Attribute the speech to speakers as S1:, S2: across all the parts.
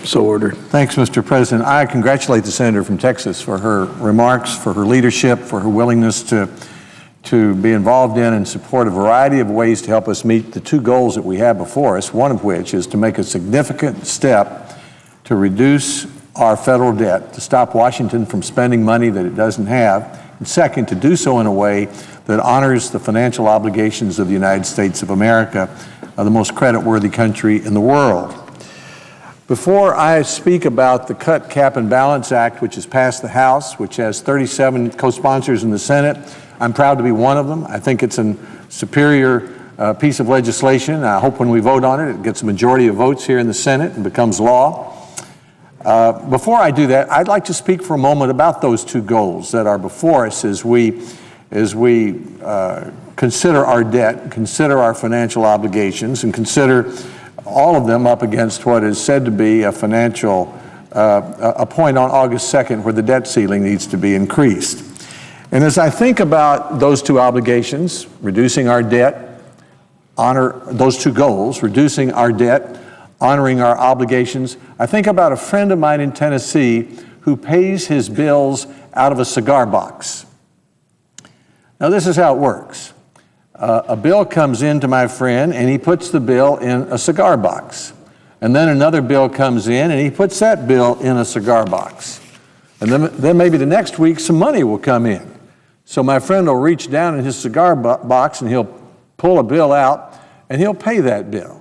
S1: So ordered.
S2: Thanks, Mr. President. I congratulate the senator from Texas for her remarks, for her leadership, for her willingness to be involved in and support a variety of ways to help us meet the two goals that we have before us, one of which is to make a significant step to reduce our federal debt, to stop Washington from spending money that it doesn't have, and second, to do so in a way that honors the financial obligations of the United States of America, the most creditworthy country in the world. Before I speak about the Cut, Cap, and Balance Act, which has passed the House, which has 37 co-sponsors in the Senate, I'm proud to be one of them. I think it's a superior piece of legislation. I hope when we vote on it, it gets a majority of votes here in the Senate and becomes law. Before I do that, I'd like to speak for a moment about those two goals that are before us as we consider our debt, consider our financial obligations, and consider all of them up against what is said to be a point on August 2nd where the debt ceiling needs to be increased. And as I think about those two obligations, reducing our debt, honor those two goals, reducing our debt, honoring our obligations, I think about a friend of mine in Tennessee who pays his bills out of a cigar box. Now this is how it works. A bill comes in to my friend and he puts the bill in a cigar box. And then another bill comes in and he puts that bill in a cigar box. And then maybe the next week some money will come in. So my friend will reach down in his cigar box and he'll pull a bill out and he'll pay that bill.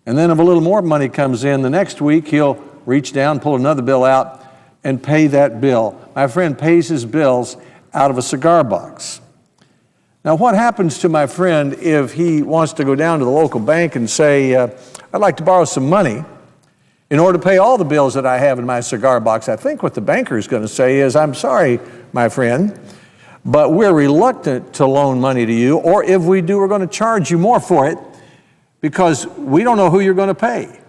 S2: And then if a little more money comes in the next week, he'll reach down, pull another bill out and pay that bill. My friend pays his bills out of a cigar box. Now, what happens to my friend if he wants to go down to the local bank and say, I'd like to borrow some money in order to pay all the bills that I have in my cigar box? I think what the banker is going to say is, I'm sorry, my friend, but we're reluctant to loan money to you, or if we do, we're going to charge you more for it because we don't know who you're going to pay.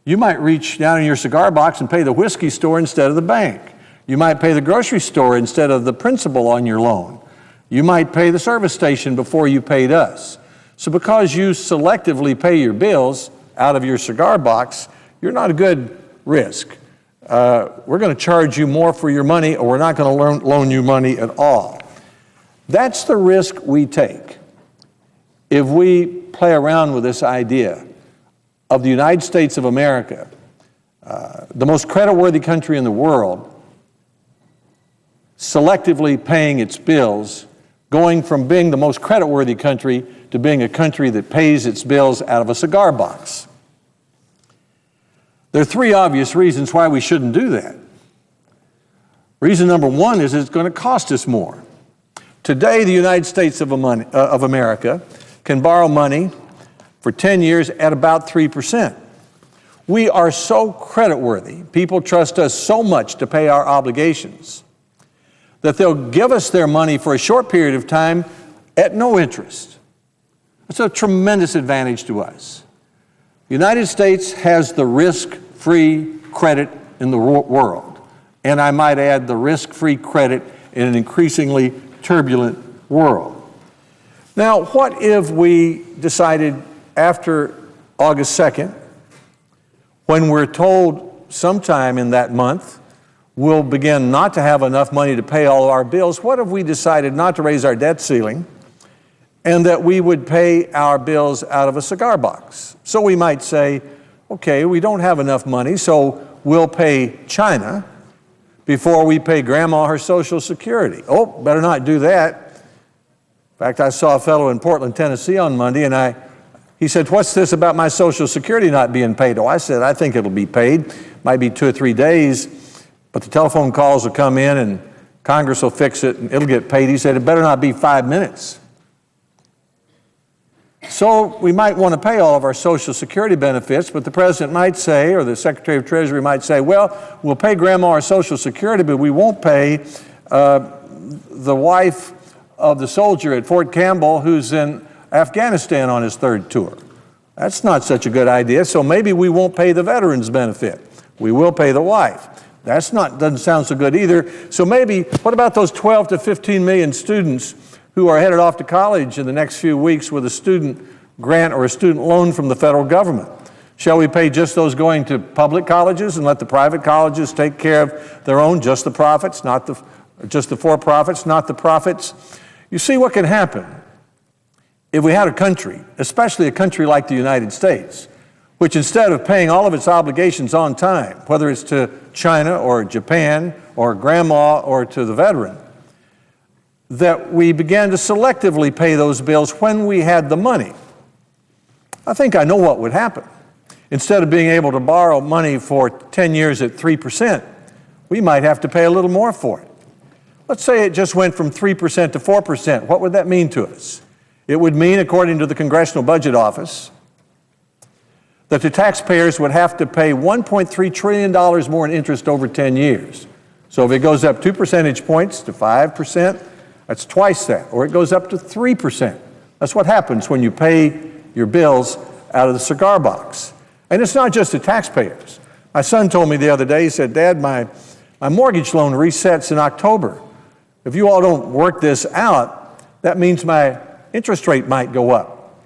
S2: You might reach down in your cigar box and pay the whiskey store instead of the bank. You might pay the grocery store instead of the principal on your loan. You might pay the service station before you paid us. So because you selectively pay your bills out of your cigar box, you're not a good risk. We're going to charge you more for your money, or we're not going to loan you money at all. That's the risk we take if we play around with this idea of the United States of America, the most creditworthy country in the world, selectively paying its bills, going from being the most creditworthy country to being a country that pays its bills out of a cigar box. There are three obvious reasons why we shouldn't do that. Reason number one is it's going to cost us more. Today, the United States of America can borrow money for 10 years at about 3%. We are so creditworthy, people trust us so much to pay our obligations, that they'll give us their money for a short period of time at no interest. It's a tremendous advantage to us. The United States has the risk-free credit in the world, and I might add the risk-free credit in an increasingly turbulent world. Now, what if we decided after August 2nd, when we're told sometime in that month we'll begin not to have enough money to pay all of our bills, what if we decided not to raise our debt ceiling and that we would pay our bills out of a cigar box? So we might say, okay, we don't have enough money, so we'll pay China before we pay Grandma her Social Security. Oh, better not do that. In fact, I saw a fellow in Portland, Tennessee on Monday, and he said, what's this about my Social Security not being paid? Oh, I said, I think it'll be paid. Might be 2 or 3 days, but the telephone calls will come in and Congress will fix it and it'll get paid. He said, it better not be 5 minutes. So we might want to pay all of our Social Security benefits, but the President might say, or the Secretary of Treasury might say, well, we'll pay Grandma our Social Security, but we won't pay the wife of the soldier at Fort Campbell who's in Afghanistan on his 3rd tour. That's not such a good idea, so maybe we won't pay the veterans benefit. We will pay the wife. Doesn't sound so good either. So maybe, what about those 12 to 15 million students who are headed off to college in the next few weeks with a student grant or a student loan from the federal government? Shall we pay just those going to public colleges and let the private colleges take care of their own, just the profits, not the, just the for-profits, not the profits? You see what can happen if we had a country, especially a country like the United States, which instead of paying all of its obligations on time, whether it's to China or Japan or grandma or to the veteran, that we began to selectively pay those bills when we had the money. I think I know what would happen. Instead of being able to borrow money for 10 years at 3%, we might have to pay a little more for it. Let's say it just went from 3% to 4%. What would that mean to us? It would mean, according to the Congressional Budget Office, that the taxpayers would have to pay $1.3 trillion more in interest over 10 years. So if it goes up 2 percentage points to 5%, that's twice that. Or it goes up to 3%. That's what happens when you pay your bills out of the cigar box. And it's not just the taxpayers. My son told me the other day, he said, "Dad, my mortgage loan resets in October. If you all don't work this out, that means my interest rate might go up."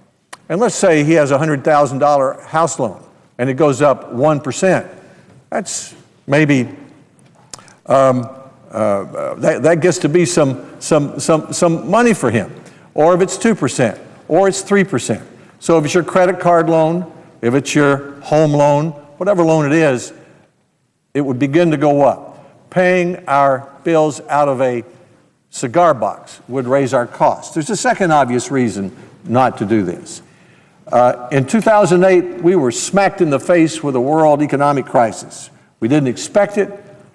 S2: And let's say he has a $100,000 house loan and it goes up 1%. That's maybe, that gets to be some money for him. Or if it's 2%, or it's 3%. So if it's your credit card loan, if it's your home loan, whatever loan it is, it would begin to go up. Paying our bills out of a cigar box would raise our costs. There's a second obvious reason not to do this. In 2008, we were smacked in the face with a world economic crisis. We didn't expect it.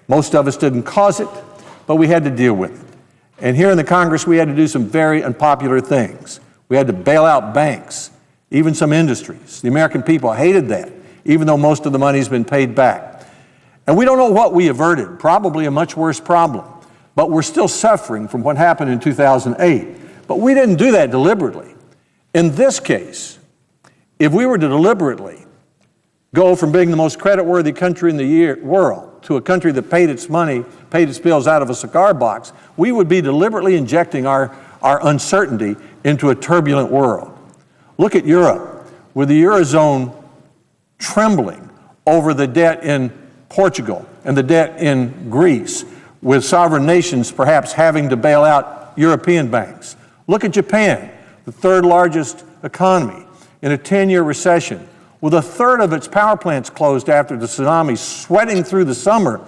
S2: Most of us didn't cause it, but we had to deal with it. And here in the Congress, we had to do some very unpopular things. We had to bail out banks, even some industries. The American people hated that, even though most of the money's been paid back. And we don't know what we averted, probably a much worse problem. But we're still suffering from what happened in 2008. But we didn't do that deliberately. In this case, if we were to deliberately go from being the most credit-worthy country in the world to a country that paid its bills out of a cigar box, we would be deliberately injecting our uncertainty into a turbulent world. Look at Europe, with the Eurozone trembling over the debt in Portugal and the debt in Greece, with sovereign nations perhaps having to bail out European banks. Look at Japan, the third largest economy, in a 10-year recession, with a third of its power plants closed after the tsunami, sweating through the summer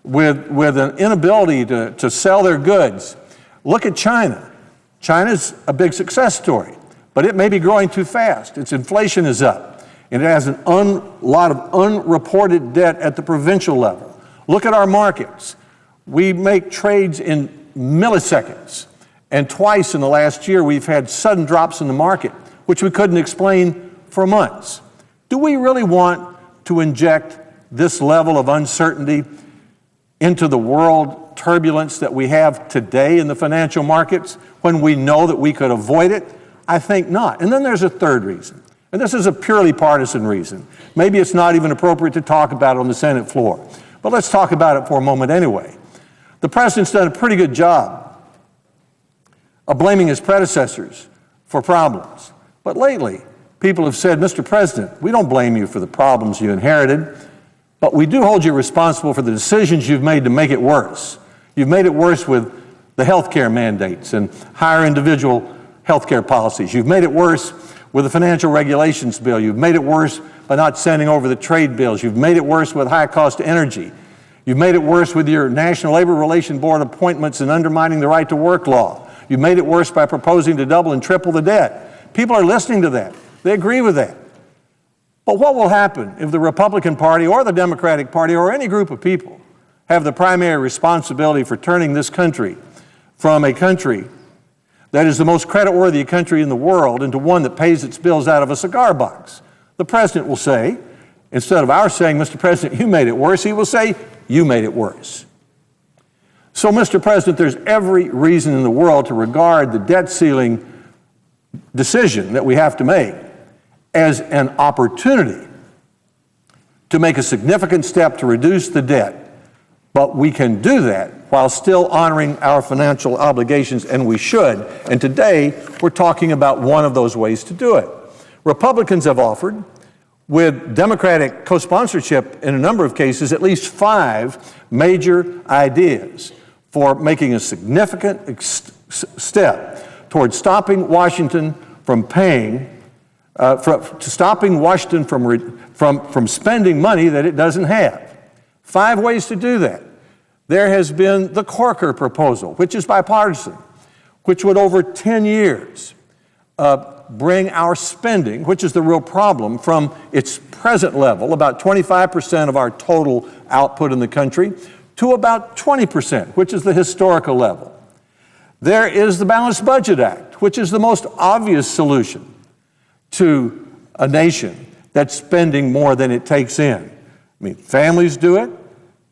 S2: with an inability to sell their goods. Look at China. China's a big success story, but it may be growing too fast. Its inflation is up, and it has a lot of unreported debt at the provincial level. Look at our markets. We make trades in milliseconds, and twice in the last year we've had sudden drops in the market, which we couldn't explain for months. Do we really want to inject this level of uncertainty into the world turbulence that we have today in the financial markets when we know that we could avoid it? I think not. And then there's a third reason, and this is a purely partisan reason. Maybe it's not even appropriate to talk about it on the Senate floor, but let's talk about it for a moment anyway. The president's done a pretty good job of blaming his predecessors for problems. But lately, people have said, "Mr. President, we don't blame you for the problems you inherited, but we do hold you responsible for the decisions you've made to make it worse. You've made it worse with the health care mandates and higher individual health care policies. You've made it worse with the financial regulations bill. You've made it worse by not sending over the trade bills. You've made it worse with high-cost energy. You've made it worse with your National Labor Relations Board appointments and undermining the right-to-work law. You've made it worse by proposing to double and triple the debt." People are listening to that. They agree with that. But what will happen if the Republican Party or the Democratic Party or any group of people have the primary responsibility for turning this country from a country that is the most credit-worthy country in the world into one that pays its bills out of a cigar box? The president will say, instead of our saying, "Mr. President, you made it worse," he will say, "You made it worse." So, Mr. President, there's every reason in the world to regard the debt ceiling decision that we have to make as an opportunity to make a significant step to reduce the debt. But we can do that while still honoring our financial obligations, and we should. And today, we're talking about one of those ways to do it. Republicans have offered, with Democratic co-sponsorship in a number of cases, at least 5 major ideas for making a significant step towards stopping Washington from paying, stopping Washington from spending money that it doesn't have. 5 ways to do that. There has been the Corker proposal, which is bipartisan, which would over 10 years bring our spending, which is the real problem, from its present level, about 25% of our total output in the country, to about 20%, which is the historical level. There is the Balanced Budget Act, which is the most obvious solution to a nation that's spending more than it takes in. I mean, families do it,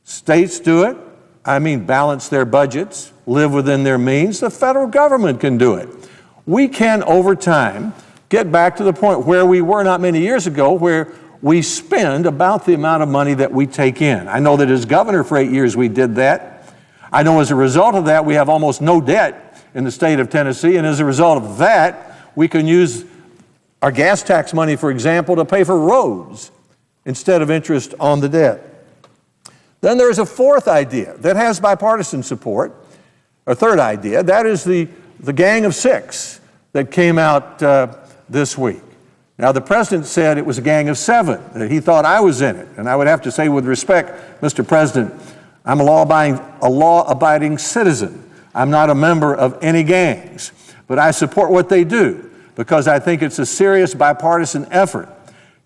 S2: states do it, balance their budgets, live within their means. The federal government can do it. We can, over time, get back to the point where we were not many years ago, where we spend about the amount of money that we take in. I know that as governor for 8 years we did that. I know as a result of that we have almost no debt in the state of Tennessee, and as a result of that we can use our gas tax money, for example, to pay for roads instead of interest on the debt. Then there's a fourth idea that has bipartisan support, a third idea. That is the Gang of Six that came out this week. Now, the president said it was a Gang of Seven, that he thought I was in it. And I would have to say, with respect, Mr. President, I'm a law-abiding citizen. I'm not a member of any gangs. But I support what they do because I think it's a serious bipartisan effort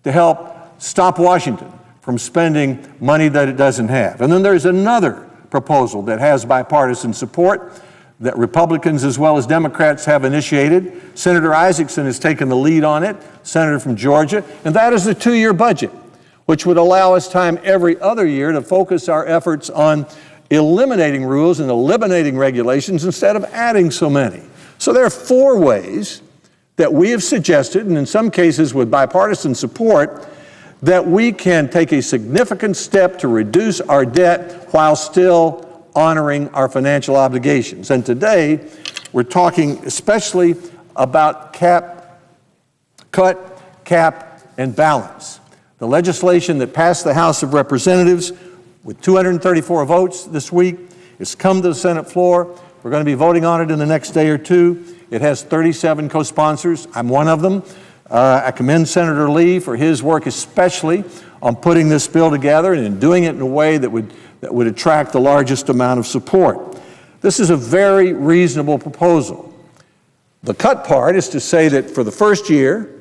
S2: to help stop Washington from spending money that it doesn't have. And then there's another proposal that has bipartisan support that Republicans as well as Democrats have initiated. Senator Isaacson has taken the lead on it, senator from Georgia, and that is the 2-year budget, which would allow us time every other year to focus our efforts on eliminating rules and eliminating regulations instead of adding so many. So there are 4 ways that we have suggested, and in some cases with bipartisan support, that we can take a significant step to reduce our debt while still honoring our financial obligations. And today, we're talking especially about cut, cap, and balance. The legislation that passed the House of Representatives with 234 votes this week has come to the Senate floor. We're going to be voting on it in the next day or two. It has 37 co-sponsors. I'm one of them. I commend Senator Lee for his work, especially on putting this bill together and in doing it in a way that would attract the largest amount of support. This is a very reasonable proposal. The cut part is to say that for the first year,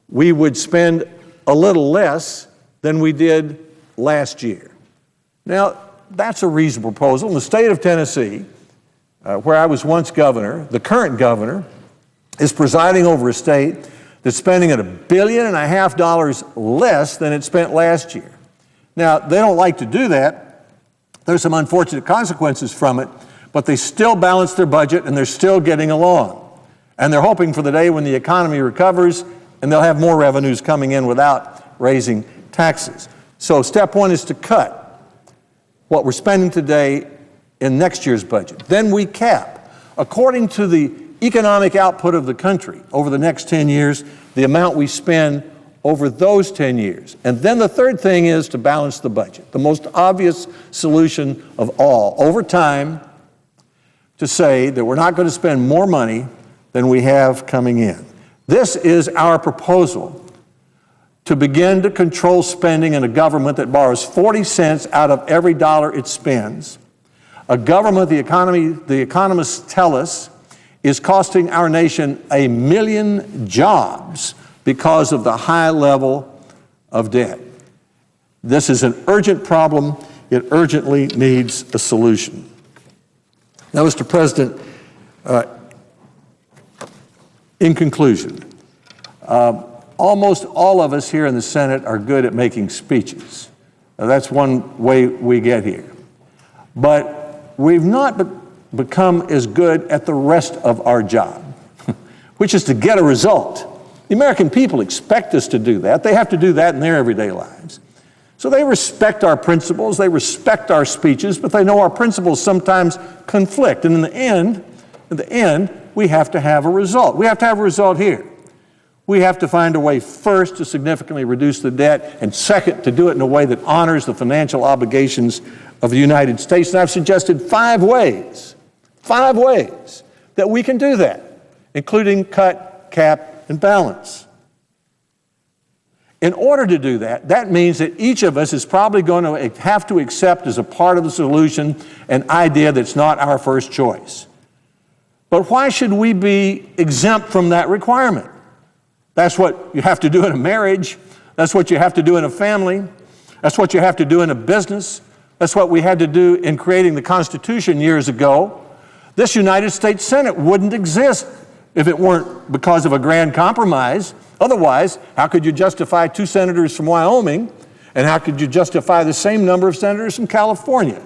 S2: we would spend a little less than we did last year. Now, that's a reasonable proposal. In the state of Tennessee, where I was once governor, the current governor is presiding over a state that's spending $1.5 billion less than it spent last year. Now, they don't like to do that. There's some unfortunate consequences from it, but they still balance their budget and they're still getting along. And they're hoping for the day when the economy recovers and they'll have more revenues coming in without raising taxes. So step 1 is to cut what we're spending today in next year's budget. Then we cap, according to the economic output of the country over the next 10 years, the amount we spend over those 10 years. And then the third thing is to balance the budget, the most obvious solution of all, over time, to say that we're not going to spend more money than we have coming in. This is our proposal to begin to control spending in a government that borrows 40 cents out of every dollar it spends, a government the economists tell us is costing our nation 1 million jobs because of the high level of debt. This is an urgent problem. It urgently needs a solution. Now, Mr. President, in conclusion, almost all of us here in the Senate are good at making speeches. Now, that's one way we get here. But we've not become as good at the rest of our job, which is to get a result. The American people expect us to do that. They have to do that in their everyday lives. So they respect our principles, they respect our speeches, but they know our principles sometimes conflict. And in the end, we have to have a result. We have to have a result here. We have to find a way, first, to significantly reduce the debt, and second, to do it in a way that honors the financial obligations of the United States. And I've suggested 5 ways that we can do that, including cut, cap, and balance. In order to do that, that means that each of us is probably going to have to accept as a part of the solution an idea that's not our first choice. But why should we be exempt from that requirement? That's what you have to do in a marriage. That's what you have to do in a family. That's what you have to do in a business. That's what we had to do in creating the Constitution years ago. This United States Senate wouldn't exist if it weren't because of a grand compromise. Otherwise, how could you justify 2 senators from Wyoming, and how could you justify the same number of senators from California?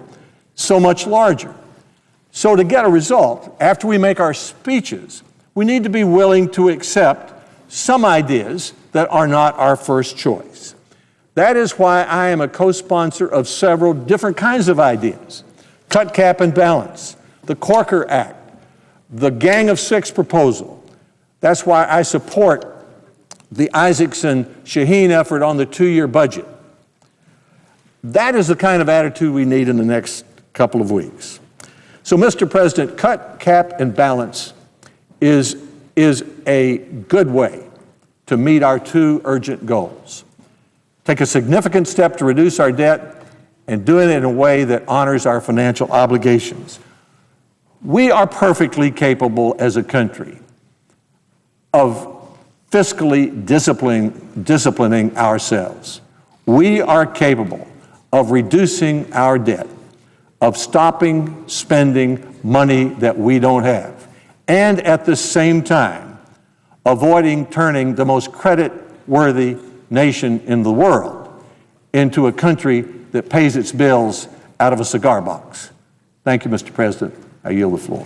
S2: So much larger. So to get a result, after we make our speeches, we need to be willing to accept some ideas that are not our first choice. That is why I am a co-sponsor of several different kinds of ideas. Cut, cap, and balance, the Corker Act, the Gang of 6 proposal. That's why I support the Isaacson-Shaheen effort on the 2-year budget. That is the kind of attitude we need in the next couple of weeks. So, Mr. President, cut, cap, and balance is a good way to meet our 2 urgent goals. Take a significant step to reduce our debt and do it in a way that honors our financial obligations. We are perfectly capable as a country of fiscally disciplining ourselves. We are capable of reducing our debt, of stopping spending money that we don't have, and at the same time, avoiding turning the most credit-worthy nation in the world into a country that pays its bills out of a cigar box. Thank you, Mr. President. I yield the floor.